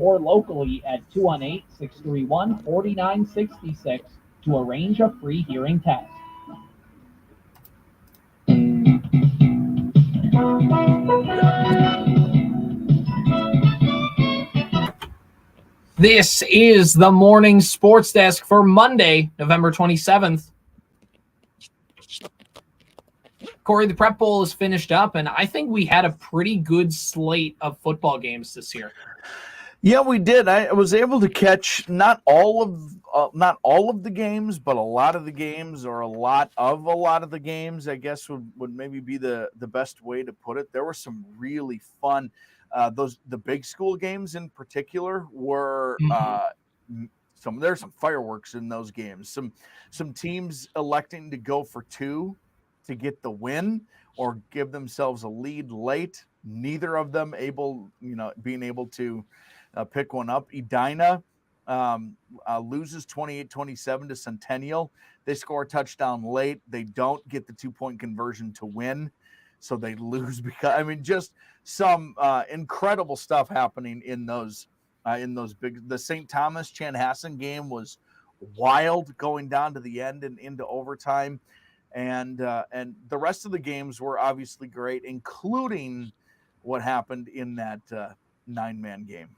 or locally at 218-631-4966 to arrange a free hearing test. This is the morning sports desk for Monday, November 27th. Corey, the Prep Bowl is finished up, and I think we had a pretty good slate of football games this year. Yeah, we did. I was able to catch not all of the games, but a lot of the games, or a lot of the games, I guess would maybe be the best way to put it. There were some really fun. The big school games in particular were there's some fireworks in those games. Some teams electing to go for two to get the win or give themselves a lead late. Neither of them being able to pick one up. Edina loses 28-27 to Centennial. They score a touchdown late. They don't get the 2-point conversion to win, so they lose just some incredible stuff happening in those big. The St. Thomas Chanhassen game was wild, going down to the end and into overtime, and the rest of the games were obviously great, including what happened in that 9-man game.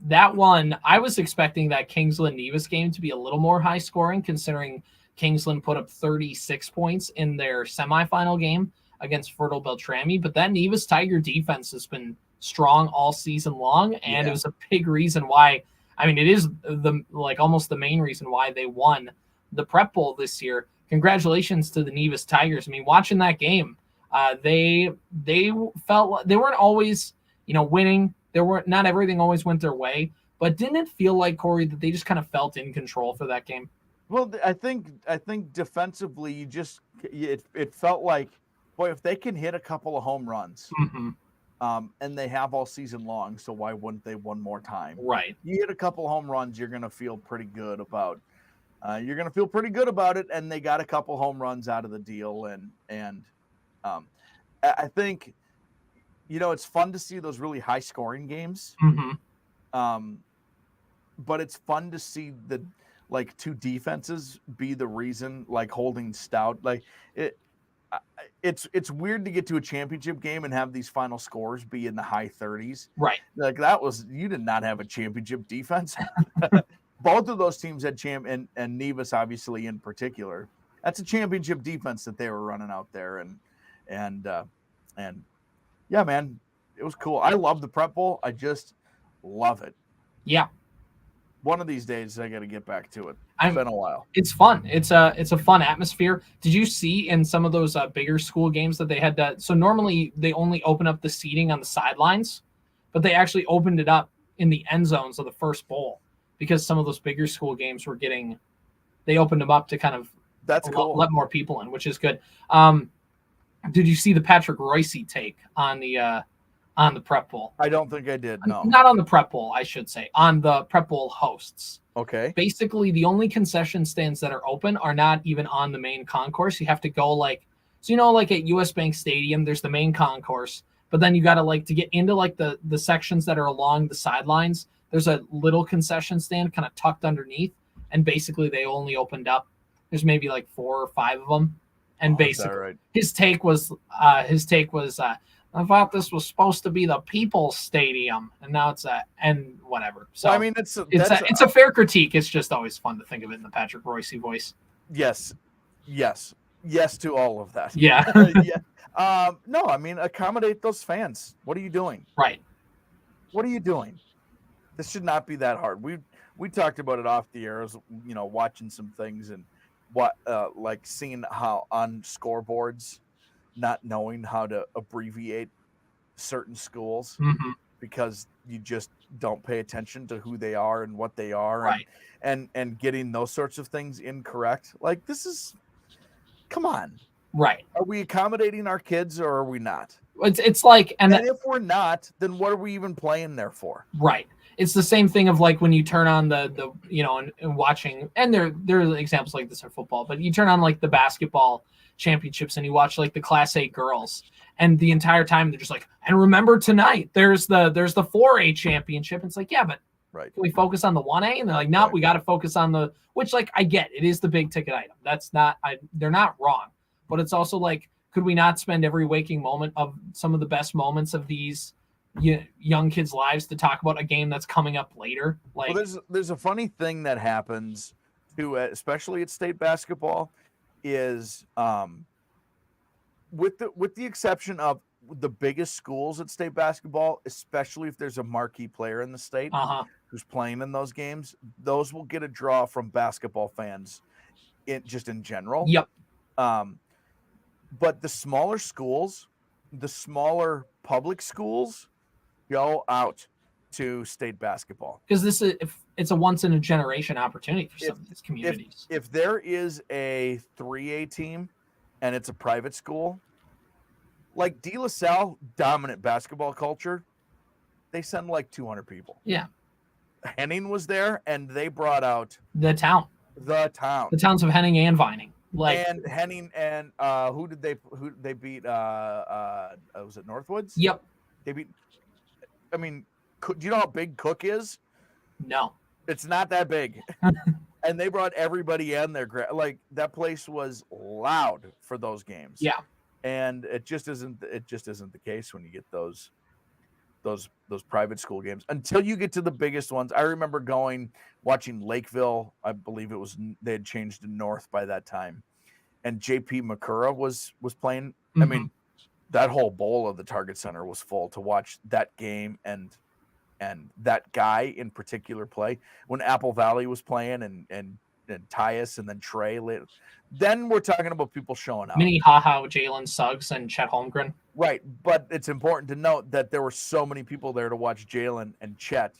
That one, I was expecting that Kingsland-Nevis game to be a little more high scoring, considering Kingsland put up 36 points in their semifinal game against Fertile Beltrami, but that Nevis Tiger defense has been strong all season long, and It was a big reason why. It is almost the main reason why they won the Prep Bowl this year. Congratulations to the Nevis Tigers. Watching that game, they felt like they weren't always, winning. Not everything always went their way, but didn't it feel like, Corey, that they just kind of felt in control for that game? Well, I think defensively, it felt like, boy, if they can hit a couple of home runs, and they have all season long, so why wouldn't they one more time? Right. You hit a couple of home runs, you're going to feel pretty good about. It, and they got a couple home runs out of the deal, and I think, it's fun to see those really high scoring games. But it's fun to see the two defenses be the reason, holding stout. It's weird to get to a championship game and have these final scores be in the high 30s. Right. You did not have a championship defense. Both of those teams had and Nevis obviously in particular. That's a championship defense that they were running out there, and yeah, man, it was cool. I love the Prep Bowl. I just love it. Yeah. One of these days, I got to get back to it. It's been a while. It's fun. It's a fun atmosphere. Did you see in some of those bigger school games that they had so normally they only open up the seating on the sidelines, but they actually opened it up in the end zones of the first bowl because some of those bigger school games were they opened them up to kind of cool. Let more people in, which is good. Did you see the Patrick Royce take on the Prep Bowl? I don't think I did, no. Not on the Prep Bowl, I should say. On the Prep Bowl hosts. Okay. Basically, the only concession stands that are open are not even on the main concourse. You have to go at US Bank Stadium, there's the main concourse, but then you got to get into the sections that are along the sidelines. There's a little concession stand kind of tucked underneath, and basically they only opened up. There's maybe 4 or 5 of them. And basically, right? his take was, I thought this was supposed to be the People's Stadium, and now it's and whatever. So it's a fair critique. It's just always fun to think of it in the Patrick Royce voice. Yes to all of that. Yeah. Yeah. No, accommodate those fans. What are you doing? Right. What are you doing? This should not be that hard. We talked about it off the air, watching some things and seeing how on scoreboards, not knowing how to abbreviate certain schools because you just don't pay attention to who they are and what they are, right? And getting those sorts of things incorrect. Come on, right? Are we accommodating our kids or are we not? And if we're not, then what are we even playing there for? Right. It's the same thing of when you turn on and watching, and there are examples like this in football, but you turn on the basketball championships and you watch like the Class A girls, and the entire time they're just like, and remember tonight there's the 4A championship. It's like, yeah, but Right. can we focus on the 1A? And they're like, no, we got to focus on the, which like I get, it is the big ticket item. That's not, they're not wrong, but it's also like, could we not spend every waking moment of some of the best moments of these young kids' lives to talk about a game that's coming up later? Like, well, there's a funny thing that happens too, especially at state basketball, is with the exception of the biggest schools at state basketball, especially if there's a marquee player in the state who's playing in those games, those will get a draw from basketball fans in general. Yep. But the smaller schools, the smaller public schools, go out to state basketball because it's a once in a generation opportunity for some of these communities. If there is a 3A team and it's a private school, like De La Salle, dominant basketball culture, they send like 200 people. Yeah. Henning was there, and they brought out the towns of Henning and Vining. Like, and Henning and who they beat? Was it Northwoods? Yep. They beat. I mean, do you know how big Cook is? No, it's not that big. And they brought everybody in there. Like, that place was loud for those games. Yeah. And it just isn't the case when you get those private school games until you get to the biggest ones. I remember watching Lakeville. I believe they had changed to North by that time, and JP Makura was playing. Mm-hmm. I mean, that whole bowl of the Target Center was full to watch that game and that guy in particular play. When Apple Valley was playing and Tyus and then Trey. Then we're talking about people showing up. Mini Haha, Jalen Suggs, and Chet Holmgren. Right, but it's important to note that there were so many people there to watch Jalen and Chet,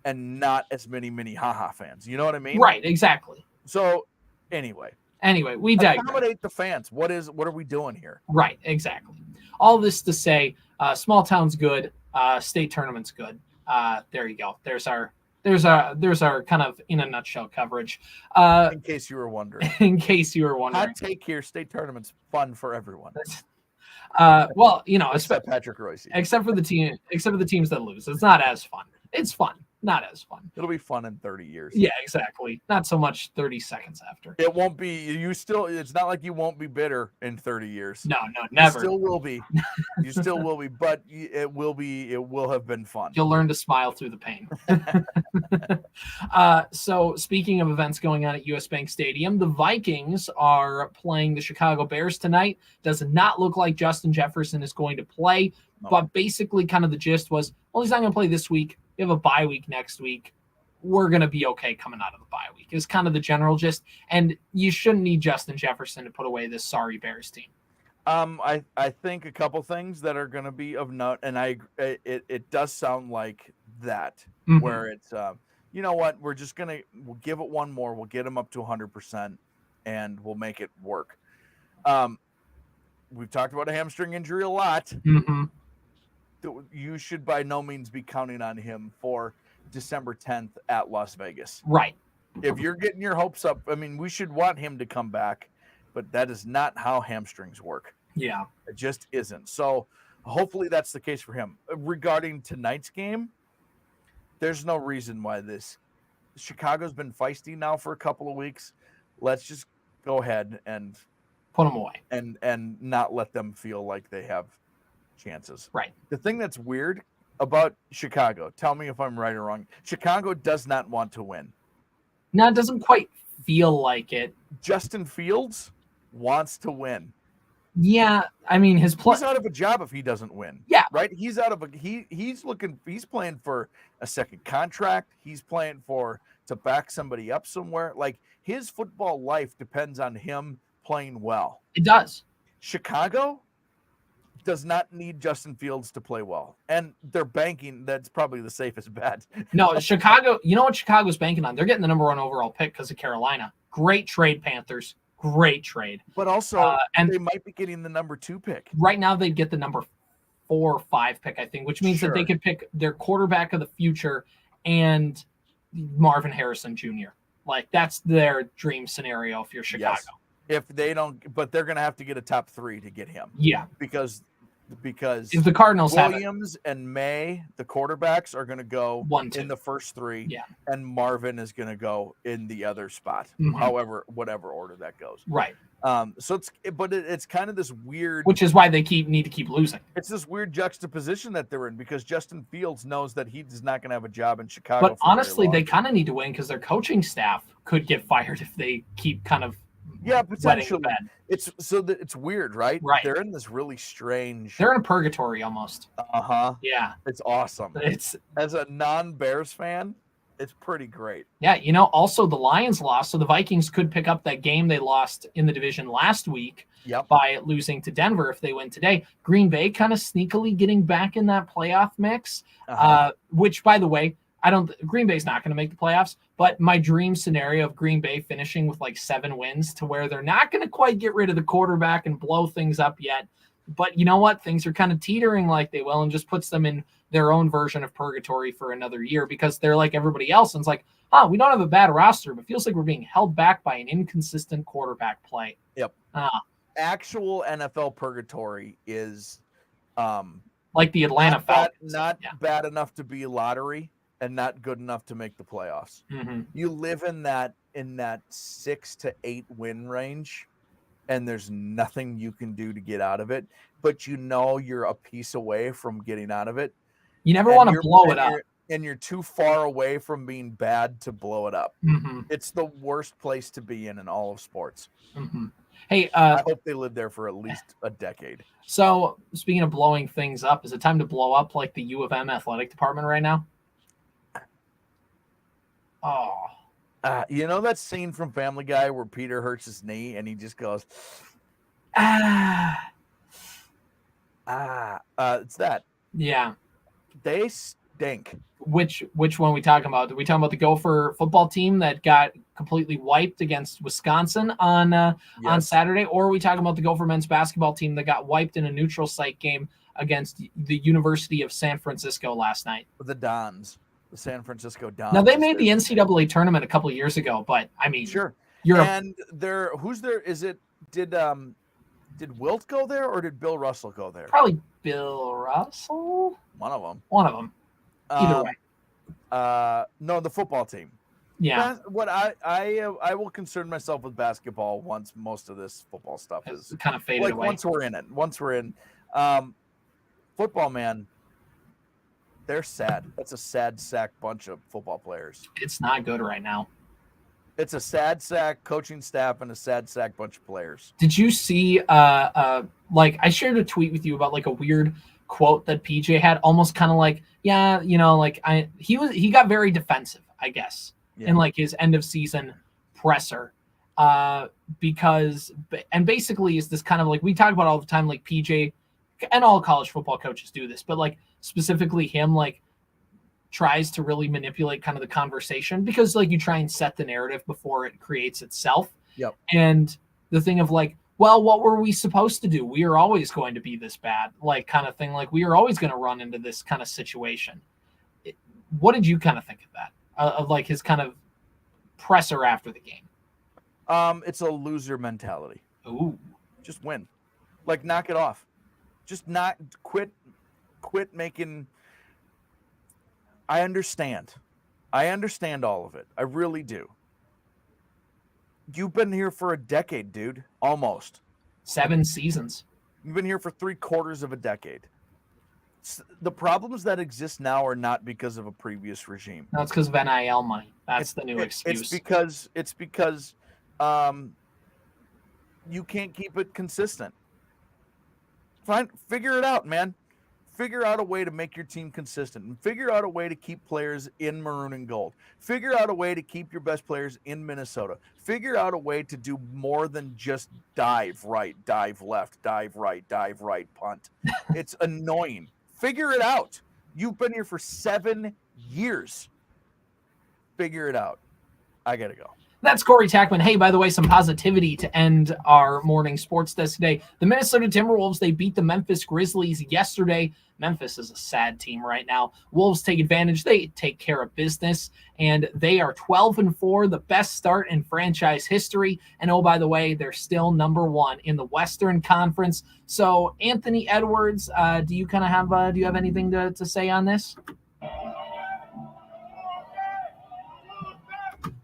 and not as many Mini Haha fans. You know what I mean? Right, exactly. So, anyway, we digress. Accommodate the fans. What are we doing here? Right, exactly. All this to say, small town's good, state tournament's good. There you go. There's our kind of in a nutshell coverage. In case you were wondering. Hot take here, state tournament's fun for everyone. Well, except Patrick Royce. Except for the teams that lose. It's not as fun. It's fun. Not as fun. It'll be fun in 30 years. Yeah, exactly. Not so much 30 seconds after. It won't be. It's not like you won't be bitter in 30 years. No, never. You still will be. You still will be, but it will have been fun. You'll learn to smile through the pain. So speaking of events going on at US Bank Stadium, the Vikings are playing the Chicago Bears tonight. Does not look like Justin Jefferson is going to play, but basically kind of the gist was, well, he's not going to play this week. We have a bye week next week. We're going to be okay coming out of the bye week is kind of the general gist. And you shouldn't need Justin Jefferson to put away this sorry Bears team. I think a couple things that are going to be of note, and it does sound like that, where it's, you know what, we'll give it one more. We'll get him up to 100% and we'll make it work. We've talked about a hamstring injury a lot. Mm-hmm. You should by no means be counting on him for December 10th at Las Vegas. Right. If you're getting your hopes up, I mean, we should want him to come back, but that is not how hamstrings work. Yeah. It just isn't. So hopefully that's the case for him. Regarding tonight's game, there's no reason why Chicago's been feisty now for a couple of weeks. Let's just go ahead and put them away and not let them feel like they have chances. Right. The thing that's weird about Chicago, tell me if I'm right or wrong, Chicago does not want to win. No, it doesn't quite feel like it. Justin Fields wants to win. Yeah, I mean he's out of a job if he doesn't win. Yeah, right. He's out of he's playing for a second contract. He's playing to back somebody up somewhere. Like, his football life depends on him playing well. It does. Chicago does not need Justin Fields to play well, and they're banking. That's probably the safest bet. No, Chicago. You know what Chicago's banking on? They're getting the number 1 overall pick because of Carolina. Great trade, Panthers. Great trade. But also, and they might be getting the number 2 pick. Right now, they'd get the number 4 or 5 pick, I think, which means that they could pick their quarterback of the future and Marvin Harrison Jr. Like, that's their dream scenario if you're Chicago. If they don't, but they're going to have to get a top 3 to get him. Yeah. Because if the Cardinals Williams and May, the quarterbacks, are going to go 1-2 in the first 3. Yeah. And Marvin is going to go in the other spot, whatever order that goes. Right. So it's kind of this weird, which is why they need to keep losing. It's this weird juxtaposition that they're in because Justin Fields knows that he's not going to have a job in Chicago. But honestly, they kind of need to win because their coaching staff could get fired if they keep kind of potentially. It's weird, right? Right. They're in this really strange. They're in a purgatory almost. Yeah. It's awesome. It's as a non-Bears fan, it's pretty great. Yeah, also the Lions lost, so the Vikings could pick up that game they lost in the division last week by losing to Denver if they win today. Green Bay kind of sneakily getting back in that playoff mix, which, by the way, Green Bay's not going to make the playoffs, but my dream scenario of Green Bay finishing with like 7 wins to where they're not going to quite get rid of the quarterback and blow things up yet. But you know what? Things are kind of teetering like they will and just puts them in their own version of purgatory for another year because they're like everybody else. And it's like, we don't have a bad roster, but feels like we're being held back by an inconsistent quarterback play. Yep. Actual NFL purgatory is like the Atlanta Falcons. Not bad enough to be lottery and not good enough to make the playoffs. Mm-hmm. You live in that 6 to 8 win range. And there's nothing you can do to get out of it, but you're a piece away from getting out of it. You never want to blow it up. And you're too far away from being bad to blow it up. Mm-hmm. It's the worst place to be in all of sports. Mm-hmm. Hey, I hope they live there for at least a decade. So speaking of blowing things up, is it time to blow up like the U of M athletic department right now? Oh. That scene from Family Guy where Peter hurts his knee and he just goes, it's that. Yeah. They stink. Which one we talking about? Are we talking about the Gopher football team that got completely wiped against Wisconsin on Saturday? Or are we talking about the Gopher men's basketball team that got wiped in a neutral site game against the University of San Francisco last night? The Dons. The San Francisco Dons. Now, they made the NCAA tournament a couple of years ago, but I mean, sure. Who's there? Did Wilt go there or did Bill Russell go there? Probably Bill Russell. One of them. Either way. No, the football team. Yeah. What I will concern myself with basketball once most of this football stuff is kind of faded away. Once we're in, football, man. They're sad. That's a sad sack bunch of football players. It's not good right now. It's a sad sack coaching staff and a sad sack bunch of players. Did you see like I shared a tweet with you about like a weird quote that PJ had, almost kind of like, he got very defensive, I guess, in like his end of season presser. Because basically is this kind of like we talk about all the time, like PJ and all college football coaches do this, but like specifically him, like tries to really manipulate kind of the conversation because like you try and set the narrative before it creates itself. Yep. And the thing of like, well, what were we supposed to do? We are always going to be this bad, like kind of thing. Like we are always going to run into this kind of situation. What did you kind of think of that? Of like his kind of presser after the game? It's a loser mentality. Ooh. Just win. Like knock it off. Just not quit making. I understand all of it. I really do. You've been here for a decade, dude. Almost 7 seasons. You've been here for 3/4 of a decade. The problems that exist now are not because of a previous regime. No, it's because of NIL money. That's the new excuse. It's because you can't keep it consistent. Figure it out, man. Figure out a way to make your team consistent and figure out a way to keep players in maroon and gold. Figure out a way to keep your best players in Minnesota. Figure out a way to do more than just dive right, dive left, dive right, punt. It's annoying. Figure it out. You've been here for 7 years. Figure it out. I got to go. That's Corey Tackman. Hey, by the way, some positivity to end our morning sports desk today. The Minnesota Timberwolves, they beat the Memphis Grizzlies yesterday. Memphis is a sad team right now. Wolves take advantage. They take care of business, and they are 12-4, the best start in franchise history. And oh, by the way, they're still number one in the Western Conference. So, Anthony Edwards, do you have anything to say on this?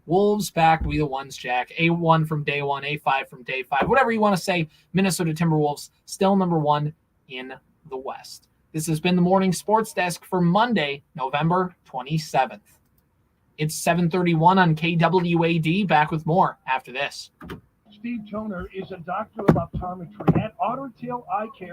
Wolves back, we the ones, Jack. A1 from day one, A5 from day 5. Whatever you want to say, Minnesota Timberwolves still number one in the West. This has been the Morning Sports Desk for Monday, November 27th. It's 7:31 on KWAD. Back with more after this. Steve Toner is a doctor of optometry at Otter Tail Eye Care.